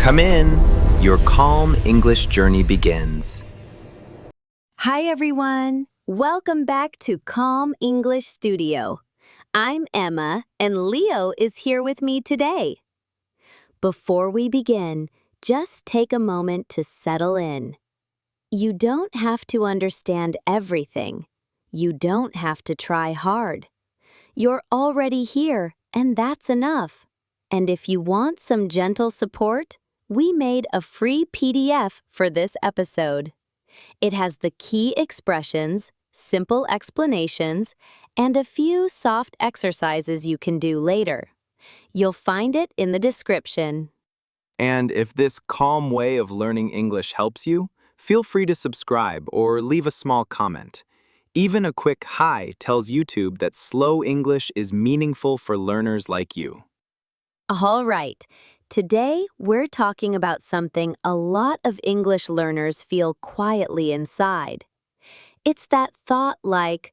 Come in. Your calm English journey begins. Hi everyone! Welcome back to Calm English Studio. I'm Emma and Leo is here with me today. Before we begin, just take a moment to settle in. You don't have to understand everything. You don't have to try hard. You're already here and that's enough. And if you want some gentle support, we made a free PDF for this episode. It has the key expressions, simple explanations, and a few soft exercises you can do later. You'll find it in the description. And if this calm way of learning English helps you, feel free to subscribe or leave a small comment. Even a quick hi tells YouTube that slow English is meaningful for learners like you. All right, today we're talking about something a lot of English learners feel quietly inside. It's that thought like,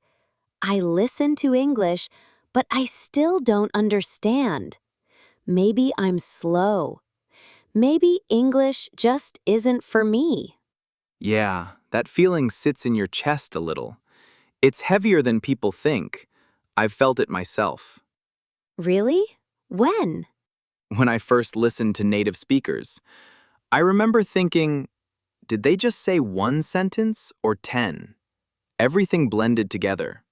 I listen to English, but I still don't understand. Maybe I'm slow. Maybe English just isn't for me. Yeah, that feeling sits in your chest a little. It's heavier than people think. I've felt it myself. Really? When? When I first listened to native speakers, I remember thinking, did they just say one sentence or 10? Everything blended together.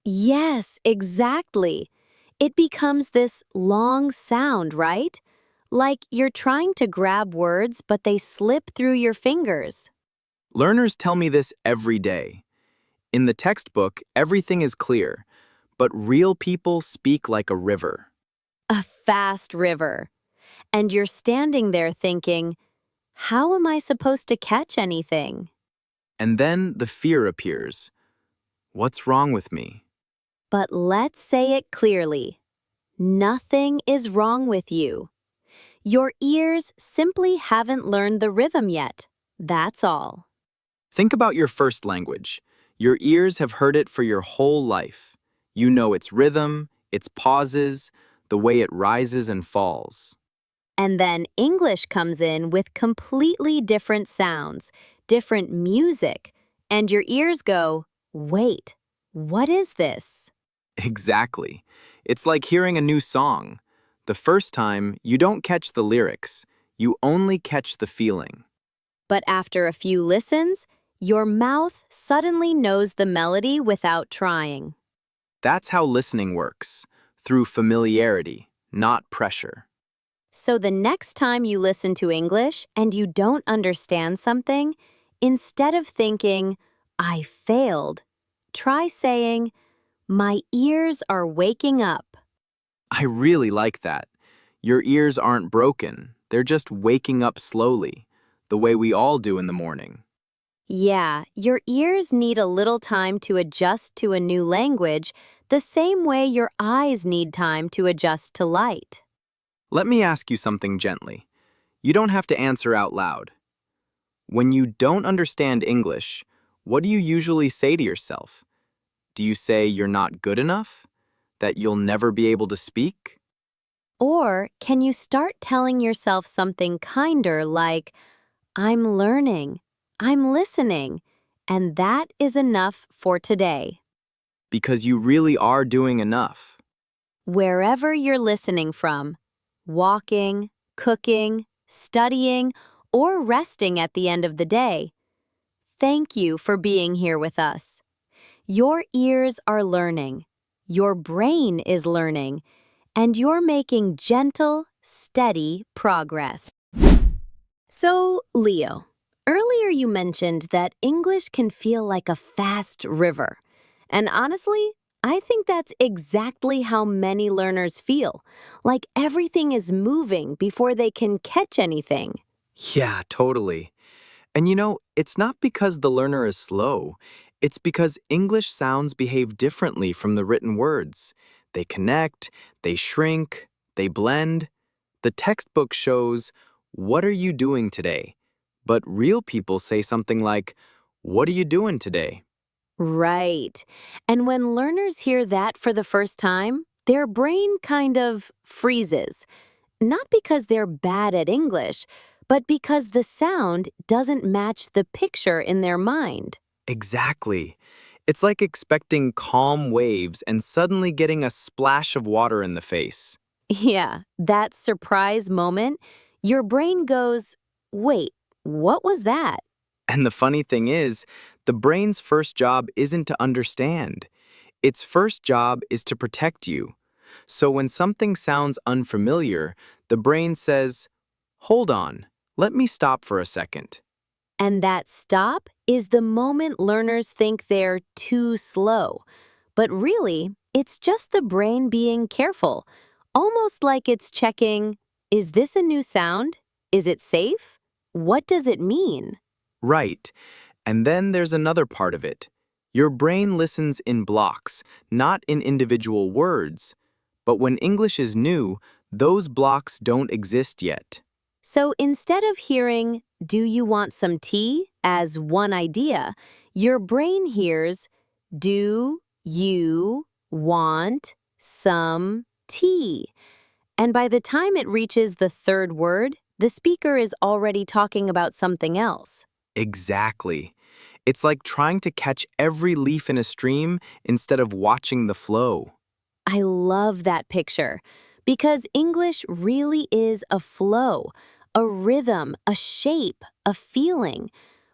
Yes, exactly. It becomes this long sound, right? Like you're trying to grab words, but they slip through your fingers. Learners tell me this every day. In the textbook, everything is clear, but real people speak like a river. A fast river. And you're standing there thinking, how am I supposed to catch anything? And then the fear appears. What's wrong with me? But let's say it clearly. Nothing is wrong with you. Your ears simply haven't learned the rhythm yet. That's all. Think about your first language. Your ears have heard it for your whole life. You know its rhythm, its pauses, the way it rises and falls. And then English comes in with completely different sounds, different music, and your ears go, wait, what is this? Exactly. It's like hearing a new song. The first time, you don't catch the lyrics. You only catch the feeling. But after a few listens, your mouth suddenly knows the melody without trying. That's how listening works, through familiarity, not pressure. So the next time you listen to English and you don't understand something, instead of thinking, I failed, try saying, my ears are waking up. I really like that. Your ears aren't broken, they're just waking up slowly, the way we all do in the morning. Yeah, your ears need a little time to adjust to a new language, the same way your eyes need time to adjust to light. Let me ask you something gently. You don't have to answer out loud. When you don't understand English, what do you usually say to yourself? Do you say you're not good enough? That you'll never be able to speak? Or can you start telling yourself something kinder like, I'm learning, I'm listening, and that is enough for today. Because you really are doing enough. Wherever you're listening from, walking, cooking, studying, or resting at the end of the day, thank you for being here with us. Your ears are learning, your brain is learning, and you're making gentle, steady progress. So, Leo, earlier you mentioned that English can feel like a fast river. And honestly, I think that's exactly how many learners feel, like everything is moving before they can catch anything. Yeah, totally. And it's not because the learner is slow. It's because English sounds behave differently from the written words. They connect, they shrink, they blend. The textbook shows, "What are you doing today?" But real people say something like, "What are you doing today?" Right. And when learners hear that for the first time, their brain kind of freezes. Not because they're bad at English, but because the sound doesn't match the picture in their mind. Exactly. It's like expecting calm waves and suddenly getting a splash of water in the face. Yeah, that surprise moment, your brain goes, wait, what was that? And the funny thing is, the brain's first job isn't to understand. Its first job is to protect you. So when something sounds unfamiliar, the brain says, hold on, let me stop for a second. And that stop is the moment learners think they're too slow. But really, it's just the brain being careful, almost like it's checking, is this a new sound? Is it safe? What does it mean? Right. And then there's another part of it. Your brain listens in blocks, not in individual words. But when English is new, those blocks don't exist yet. So instead of hearing, do you want some tea, as one idea, your brain hears, do you want some tea? And by the time it reaches the third word, the speaker is already talking about something else. Exactly. It's like trying to catch every leaf in a stream instead of watching the flow. I love that picture because English really is a flow, a rhythm, a shape, a feeling.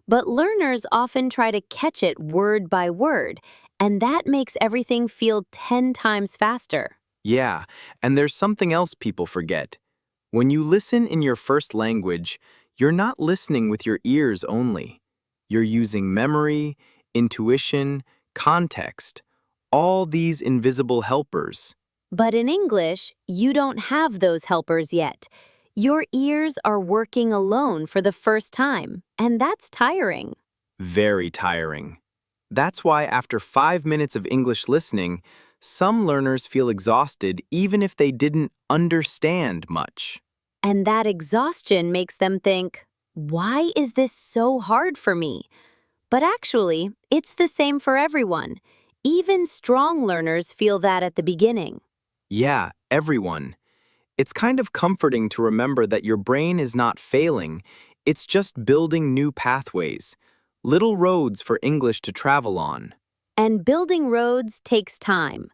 But learners often try to catch it word by word, and that makes everything feel 10 times faster. Yeah, and there's something else people forget. When you listen in your first language, you're not listening with your ears only. You're using memory, intuition, context, all these invisible helpers. But in English, you don't have those helpers yet. Your ears are working alone for the first time, and that's tiring. Very tiring. That's why after 5 minutes of English listening, some learners feel exhausted even if they didn't understand much. And that exhaustion makes them think, why is this so hard for me? But actually, it's the same for everyone. Even strong learners feel that at the beginning. Yeah, everyone. It's kind of comforting to remember that your brain is not failing, it's just building new pathways, little roads for English to travel on. And building roads takes time.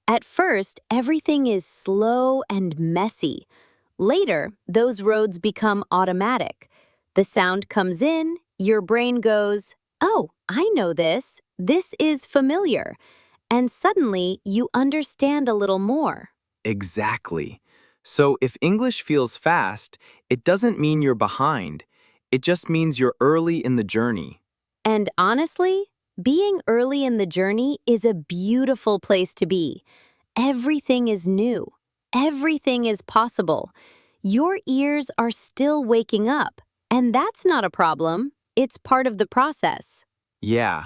At first, everything is slow and messy. Later, those roads become automatic. The sound comes in, your brain goes, oh, I know this. This is familiar. And suddenly, you understand a little more. Exactly. So if English feels fast, it doesn't mean you're behind. It just means you're early in the journey. And honestly, being early in the journey is a beautiful place to be. Everything is new. Everything is possible. Your ears are still waking up, and that's not a problem. It's part of the process. Yeah,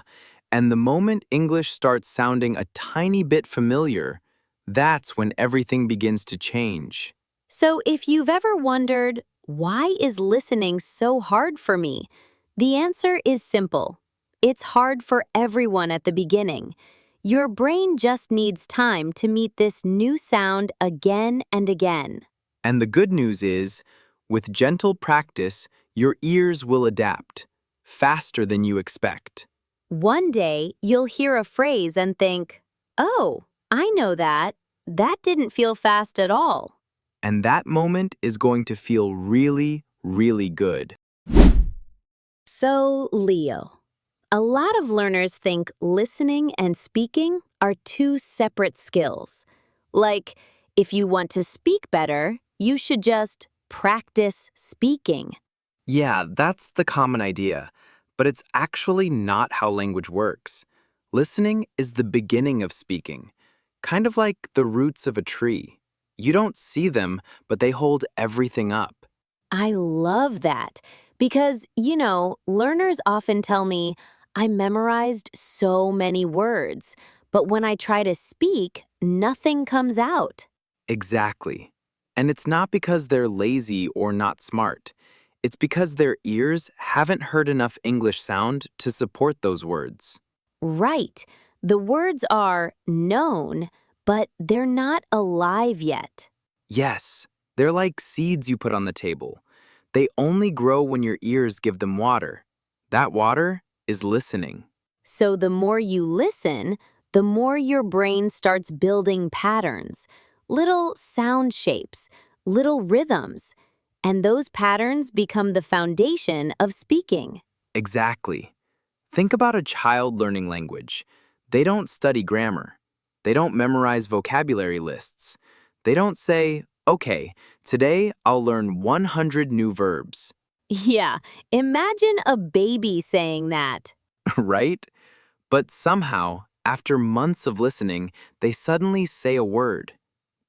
and the moment English starts sounding a tiny bit familiar, that's when everything begins to change. So if you've ever wondered, why is listening so hard for me? The answer is simple. It's hard for everyone at the beginning. Your brain just needs time to meet this new sound again and again. And the good news is, with gentle practice, your ears will adapt faster than you expect. One day, you'll hear a phrase and think, oh, I know that. That didn't feel fast at all. And that moment is going to feel really, really good. So, Leo, a lot of learners think listening and speaking are two separate skills. Like, if you want to speak better, you should just practice speaking. Yeah, that's the common idea, but it's actually not how language works. Listening is the beginning of speaking, kind of like the roots of a tree. You don't see them, but they hold everything up. I love that because, learners often tell me, I memorized so many words, but when I try to speak, nothing comes out. Exactly. And it's not because they're lazy or not smart. It's because their ears haven't heard enough English sound to support those words. Right. The words are known, but they're not alive yet. Yes, they're like seeds you put on the table. They only grow when your ears give them water. That water is listening. So the more you listen, the more your brain starts building patterns, little sound shapes, little rhythms, and those patterns become the foundation of speaking. Exactly. Think about a child learning language. They don't study grammar. They don't memorize vocabulary lists. They don't say, okay, today I'll learn 100 new verbs, Yeah, imagine a baby saying that. right? But somehow, after months of listening, they suddenly say a word,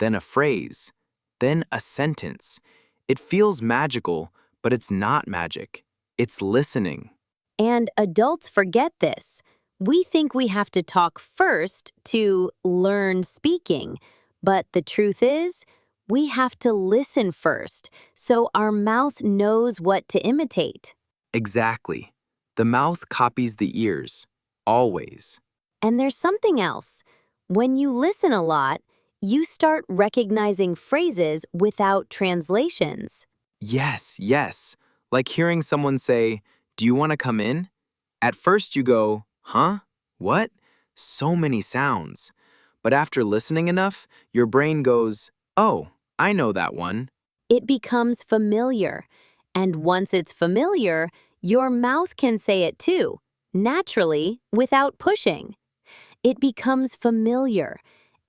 then a phrase, then a sentence. It feels magical, but it's not magic. It's listening. And adults forget this. We think we have to talk first to learn speaking. But the truth is, we have to listen first so our mouth knows what to imitate. Exactly. The mouth copies the ears, always. And there's something else. When you listen a lot, you start recognizing phrases without translations. Yes, yes. Like hearing someone say, do you want to come in? At first you go, huh? What? So many sounds. But after listening enough, your brain goes, oh, I know that one. It becomes familiar. And once it's familiar, your mouth can say it too, naturally, without pushing. It becomes familiar.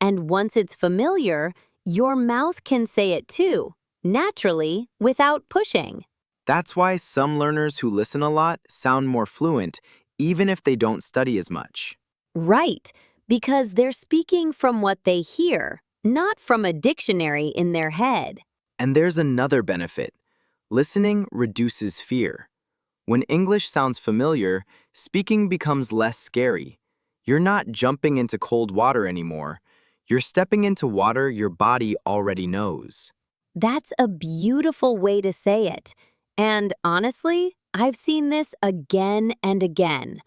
And once it's familiar, your mouth can say it too, naturally, without pushing. That's why some learners who listen a lot sound more fluent, even if they don't study as much. Right, because they're speaking from what they hear, not from a dictionary in their head. And there's another benefit. Listening reduces fear. When English sounds familiar, speaking becomes less scary. You're not jumping into cold water anymore. You're stepping into water your body already knows. That's a beautiful way to say it. And honestly, I've seen this again and again.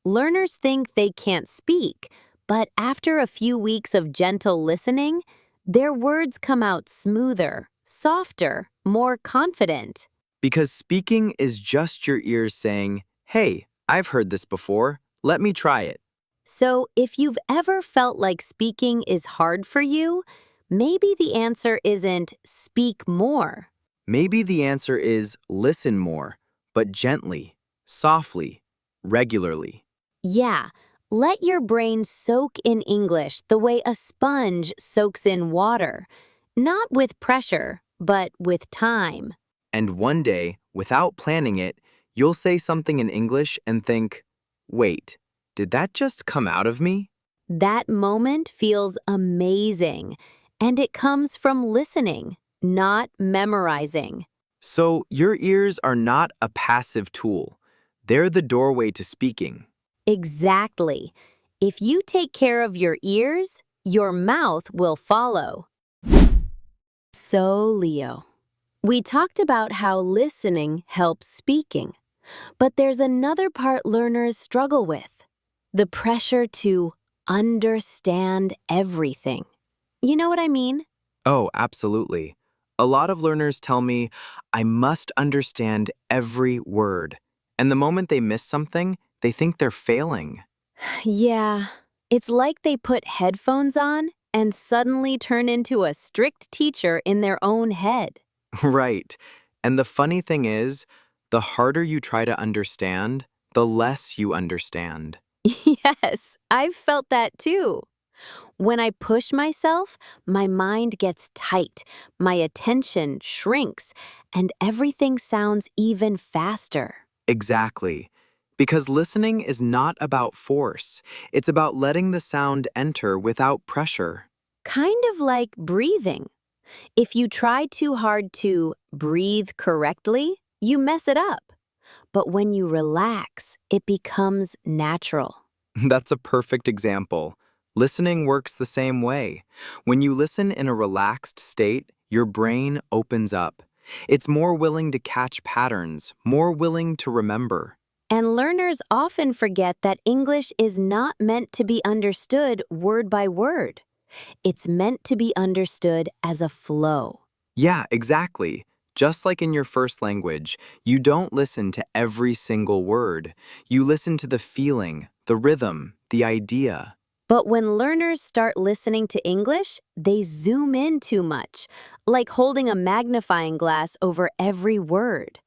Learners think they can't speak, but after a few weeks of gentle listening, their words come out smoother, softer, more confident. Because speaking is just your ears saying, hey, I've heard this before. Let me try it. So, if you've ever felt like speaking is hard for you, maybe the answer isn't speak more. Maybe the answer is listen more, but gently, softly, regularly. Yeah, let your brain soak in English the way a sponge soaks in water, not with pressure, but with time. And one day, without planning it, you'll say something in English and think, wait, did that just come out of me? That moment feels amazing, and it comes from listening, not memorizing. So your ears are not a passive tool. They're the doorway to speaking. Exactly. If you take care of your ears, your mouth will follow. So, Leo, we talked about how listening helps speaking, but there's another part learners struggle with: the pressure to understand everything. You know what I mean? Oh, absolutely. A lot of learners tell me, I must understand every word. And the moment they miss something, they think they're failing. Yeah, it's like they put headphones on and suddenly turn into a strict teacher in their own head. Right. And the funny thing is, the harder you try to understand, the less you understand. Yes, I've felt that too. When I push myself, my mind gets tight, my attention shrinks, and everything sounds even faster. Exactly. Because listening is not about force. It's about letting the sound enter without pressure. Kind of like breathing. If you try too hard to breathe correctly, you mess it up. But when you relax, it becomes natural. That's a perfect example. Listening works the same way. When you listen in a relaxed state, your brain opens up. It's more willing to catch patterns, more willing to remember. And learners often forget that English is not meant to be understood word by word. It's meant to be understood as a flow. Yeah, exactly. Just like in your first language, you don't listen to every single word. You listen to the feeling, the rhythm, the idea. But when learners start listening to English, they zoom in too much, like holding a magnifying glass over every word.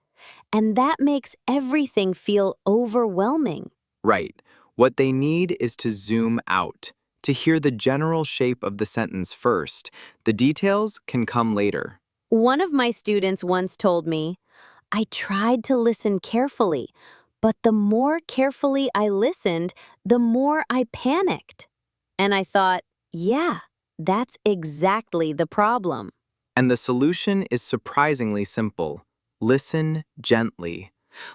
And that makes everything feel overwhelming. Right. What they need is to zoom out, to hear the general shape of the sentence first. The details can come later. One of my students once told me, I tried to listen carefully, but the more carefully I listened, the more I panicked. And I thought, yeah, that's exactly the problem. And the solution is surprisingly simple. Listen gently.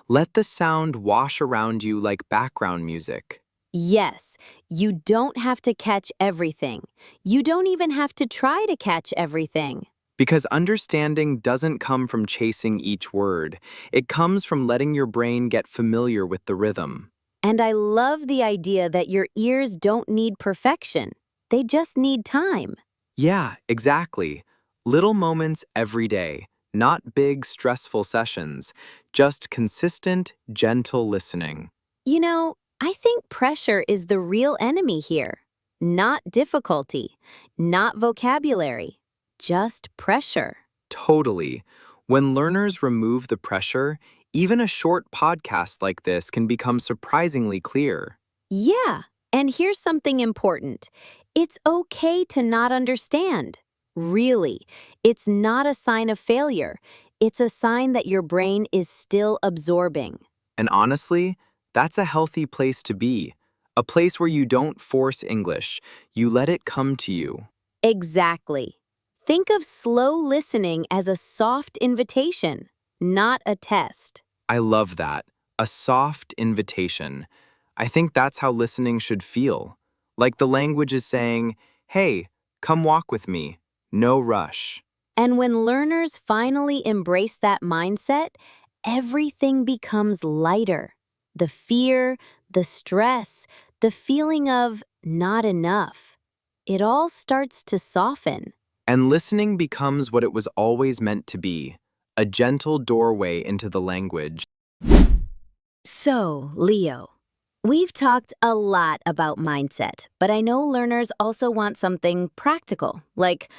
Let the sound wash around you like background music. Yes, you don't have to catch everything. You don't even have to try to catch everything. Because understanding doesn't come from chasing each word. It comes from letting your brain get familiar with the rhythm. And I love the idea that your ears don't need perfection. They just need time. Yeah, exactly. Little moments every day, not big, stressful sessions, just consistent, gentle listening. You know, I think pressure is the real enemy here. Not difficulty, not vocabulary, just pressure. Totally. When learners remove the pressure, even a short podcast like this can become surprisingly clear. Yeah, and here's something important. It's okay to not understand. Really, it's not a sign of failure. It's a sign that your brain is still absorbing. And honestly, that's a healthy place to be. A place where you don't force English, you let it come to you. Exactly. Think of slow listening as a soft invitation, not a test. I love that. A soft invitation. I think that's how listening should feel. Like the language is saying, hey, come walk with me. No rush. And when learners finally embrace that mindset, everything becomes lighter. The fear, the stress, the feeling of not enough. It all starts to soften. And listening becomes what it was always meant to be, a gentle doorway into the language. So, Leo, we've talked a lot about mindset, but I know learners also want something practical, like,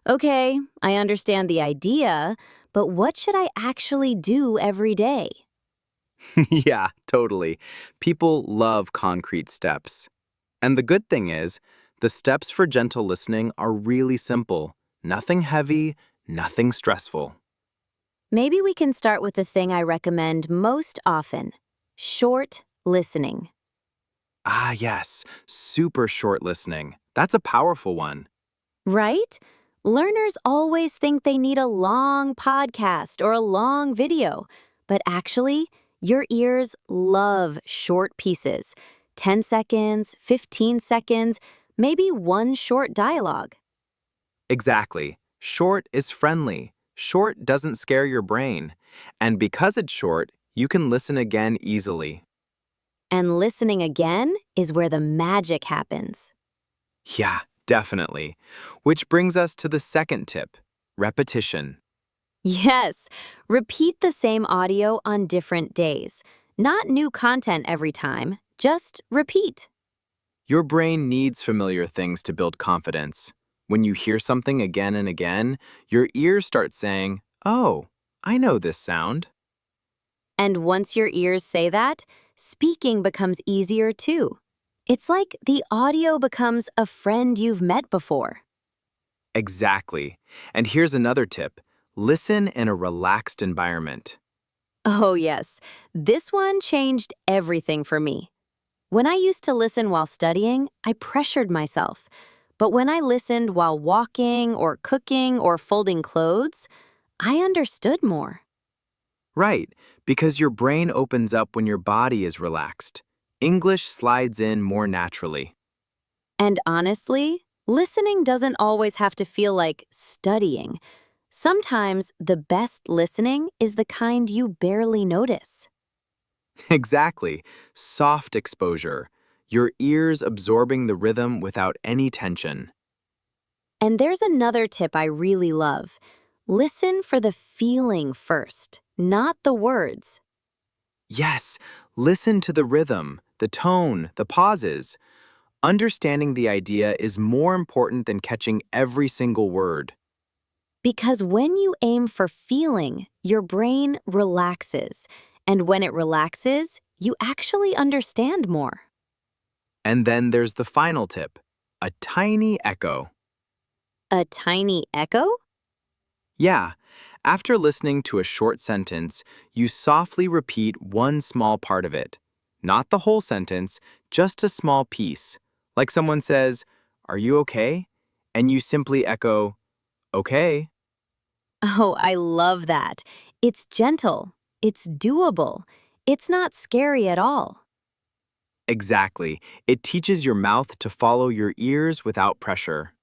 okay, I understand the idea, but what should I actually do every day? Yeah, totally. People love concrete steps. And the good thing is, the steps for gentle listening are really simple. Nothing heavy, nothing stressful. Maybe we can start with the thing I recommend most often, short listening. Ah, yes, super short listening. That's a powerful one. Right? Learners always think they need a long podcast or a long video, but actually, your ears love short pieces 10 seconds, 15 seconds, maybe one short dialogue. Exactly. Short is friendly. Short doesn't scare your brain. And because it's short, you can listen again easily. And listening again is where the magic happens. Yeah, definitely. Which brings us to the second tip, repetition. Yes, repeat the same audio on different days. Not new content every time, just repeat. Your brain needs familiar things to build confidence. When you hear something again and again, your ears start saying, oh, I know this sound. And once your ears say that, speaking becomes easier too. It's like the audio becomes a friend you've met before. Exactly. And here's another tip, listen in a relaxed environment. Oh, yes, this one changed everything for me. When I used to listen while studying, I pressured myself. But when I listened while walking or cooking or folding clothes, I understood more. Right, because your brain opens up when your body is relaxed. English slides in more naturally. And honestly, listening doesn't always have to feel like studying. Sometimes the best listening is the kind you barely notice. Exactly, soft exposure. Your ears absorbing the rhythm without any tension. And there's another tip I really love. Listen for the feeling first, not the words. Yes, listen to the rhythm, the tone, the pauses. Understanding the idea is more important than catching every single word. Because when you aim for feeling, your brain relaxes. And when it relaxes, you actually understand more. And then there's the final tip, a tiny echo. A tiny echo? Yeah, after listening to a short sentence, you softly repeat one small part of it. Not the whole sentence, just a small piece. Like someone says, "Are you okay?" And you simply echo, "Okay." Oh, I love that. It's gentle. It's doable. It's not scary at all. Exactly. It teaches your mouth to follow your ears without pressure.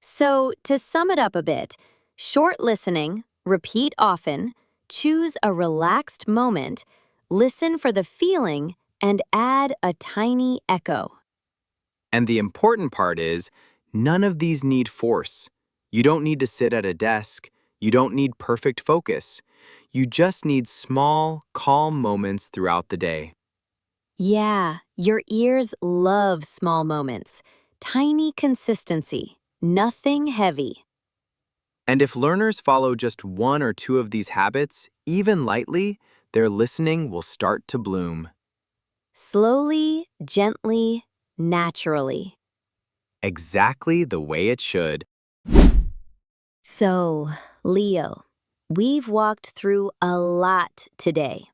So, to sum it up a bit, short listening, repeat often, choose a relaxed moment, listen for the feeling, and add a tiny echo. And the important part is, none of these need force. You don't need to sit at a desk. You don't need perfect focus. You just need small, calm moments throughout the day. Yeah, your ears love small moments. Tiny consistency, nothing heavy. And if learners follow just one or two of these habits, even lightly, their listening will start to bloom. Slowly, gently, naturally. Exactly the way it should. So, Leo, we've walked through a lot today.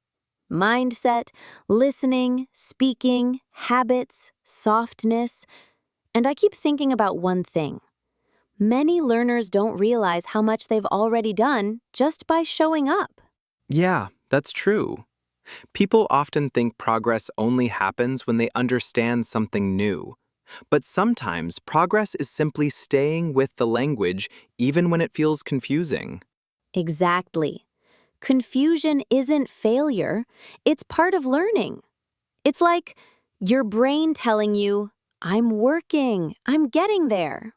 Mindset, listening, speaking, habits, softness. And I keep thinking about one thing. Many learners don't realize how much they've already done just by showing up. Yeah, that's true. People often think progress only happens when they understand something new. But sometimes progress is simply staying with the language even when it feels confusing. Exactly. Confusion isn't failure, it's part of learning. It's like your brain telling you, I'm working, I'm getting there.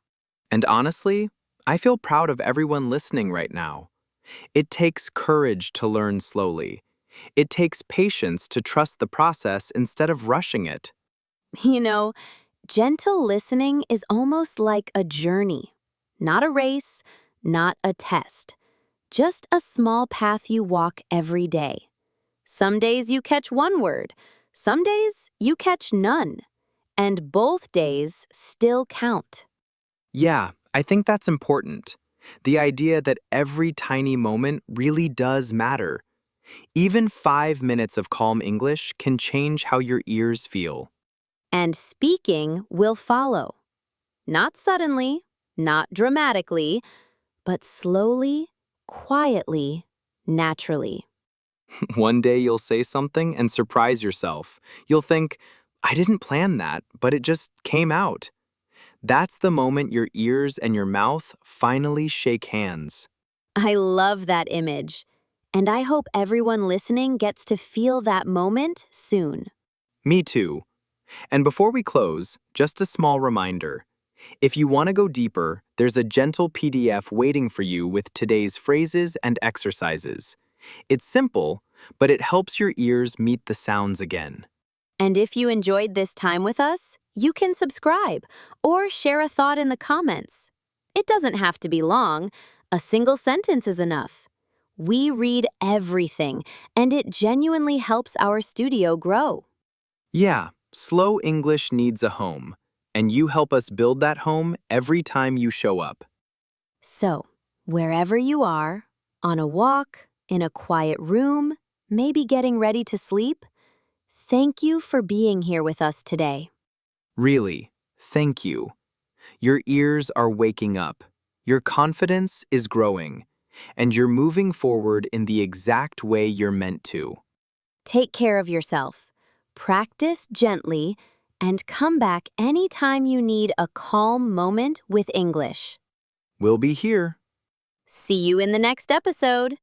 And honestly, I feel proud of everyone listening right now. It takes courage to learn slowly. It takes patience to trust the process instead of rushing it. You know, gentle listening is almost like a journey, not a race, not a test, just a small path you walk every day. Some days you catch one word, some days you catch none, and both days still count. Yeah, I think that's important. The idea that every tiny moment really does matter. Even 5 minutes of calm English can change how your ears feel. And speaking will follow. Not suddenly, not dramatically, but slowly, quietly, naturally. One day you'll say something and surprise yourself. You'll think, I didn't plan that, but it just came out. That's the moment your ears and your mouth finally shake hands. I love that image. And I hope everyone listening gets to feel that moment soon. Me too. And before we close, just a small reminder. If you want to go deeper, there's a gentle PDF waiting for you with today's phrases and exercises. It's simple, but it helps your ears meet the sounds again. And if you enjoyed this time with us, you can subscribe or share a thought in the comments. It doesn't have to be long. A single sentence is enough. We read everything, and it genuinely helps our studio grow. Yeah, slow English needs a home, and you help us build that home every time you show up. So, wherever you are, on a walk, in a quiet room, maybe getting ready to sleep, thank you for being here with us today. Really, thank you. Your ears are waking up, your confidence is growing, and you're moving forward in the exact way you're meant to. Take care of yourself. Practice gently and come back anytime you need a calm moment with English. We'll be here. See you in the next episode.